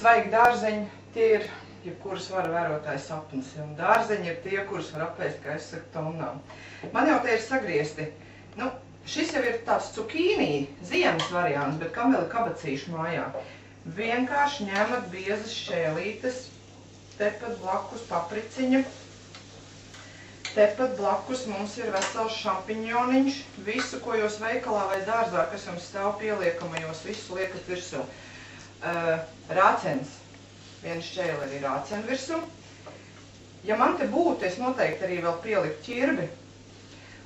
Svaigi dārzeņi, tie ir jebkuras var vērotājs sapnis, un dārzeņi ir tie, kurus var apēst, kā es saku, tonnām. Man jau te ir sagriezti, šis jau ir tāds cukīnī, ziemas variants, bet kameli kabacīšu mājā. Vienkārši ņemat biezas šķēlītes, tepat blakus papriciņa, tepat blakus mums ir vesels šampiņoniņš, visu, ko jūs veikalā vai dārzā, kas jums stāv pieliekamajos, visu liekat virsū. Rācens, viena šķēle arī rācena virsū. Ja man te būtu, es noteikti arī vēl pielikt ķirbi,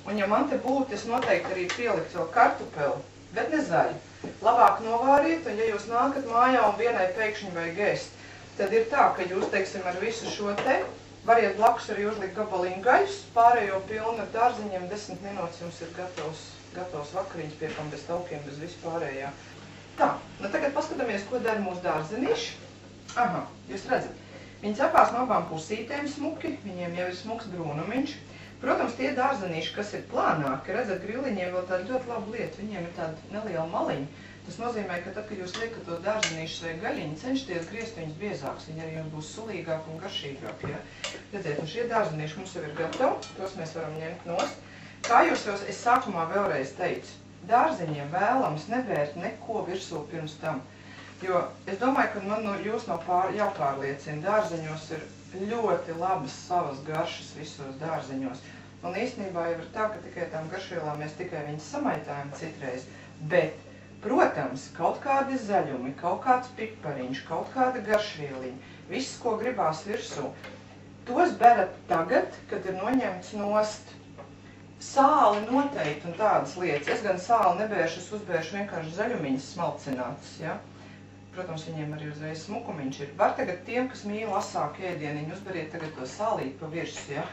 un ja man te būtu, es noteikti arī pielikt vēl kartupeli, bet ne zaļu. Labāk novāriet, un ja jūs nākat mājā un vienai pēkšņi vajag ēst, tad ir tā, ka jūs, teiksim, ar visu šo te variet blakus arī uzlikt gabaliņu gaļus, pārējo pilnu ar dārziņiem, 10 minūtes jums ir gatavs vakariņas, piekam bez taukiem, bez vispārējā. Tā, tagad paskatāmies, ko dara mūsu dārzenīši. Aha, jūs redzat, viņi cepās no abām pusītēm smuki, viņiem jau ir smuks brūnumiņš. Protams, tie dārzenīši, kas ir plānāki, redzat, griliņiem vēl tāda ļoti laba lieta, viņiem ir tāda neliela maliņa. Tas nozīmē, ka tad, kad jūs liekat tos dārzenīšus vai gaļiņu, cenšties griezt viņus biezāks, viņi arī jums būs sulīgāk un garšīgāk, ja? Redziet, un šie dārzenīši mums jau ir gatavi, tos mēs varam ņemt nost. Kā jūs jau es sākumā vēlreiz teicu, dārzeņiem vēlams nevērt neko virsū pirms tam. Jo es domāju, ka man jūs jāpārliecina, dārzeņos ir ļoti labas savas garšas visos dārzeņos. Un īstenībā jau ir tā, ka tikai tām garšvielām mēs tikai viņas samaitājam citreiz. Bet, protams, kaut kādi zaļumi, kaut kāds pipariņš, kaut kāda garšvieliņa, viss, ko gribās virsū, tos berat tagad, kad ir noņemts nost. Sāli noteikti un tādas lietas. Es gan sāli nebēršu, es uzbēršu vienkārši zaļumiņas smalcinātas, ja? Protams, viņiem arī uzreiz smukumiņš ir. Var tagad tiem, kas mīl asāku ēdieniņu, uzberiet tagad to sālīt pa virsmu, ja?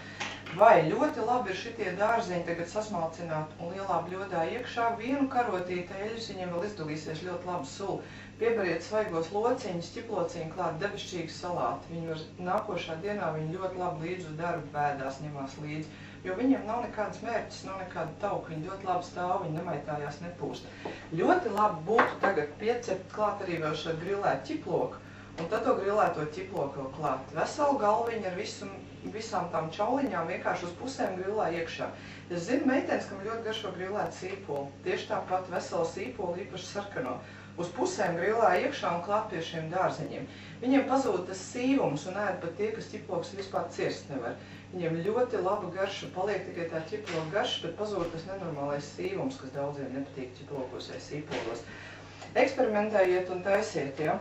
Vai ļoti labi ir šitie dārzeņi tagad sasmalcināt un lielā bļodā iekšā vienu karotīti eļļus, viņiem vēl izdalīsies ļoti labu sulu. Pieberiet svaigos lociņus, ķiplociņu klāt, debešķīgu salātu. Viņi var nākošā dienā viņi ļoti labi līdz uz darbu bēdās ņemās līdzi. Jo viņiem nav nekādas mērķis, nav nekāda tauka, viņi ļoti labi stāv, viņi nemaitājās nepūst. Ļoti labi būtu tagad piecept klāt arī vēl šo grilētu ķiploku, un tad to grilēto ķiploku vēl klāt. Veselu galviņu ar visām tām čauliņām vienkārši uz pusēm grilā iekšā. Es zinu meitenes, kam ļoti garšo grilētu sīpolu. Tieši tāpat veselu sīpolu, īpaši sarkano. Uz pusēm grilā iekšā un klāt pie šiem dārzeņiem. Viņiem pazūd tas sīvums un ēd pat tie, kas ķiploks vispār cirst nevar. Viņiem ļoti laba garša, paliek tikai tā ķiploka garša, bet pazūd tas nenormālais sīvums, kas daudziem nepatīk ķiplokos vai sīpolos. Eksperimentējiet un taisiet, ja?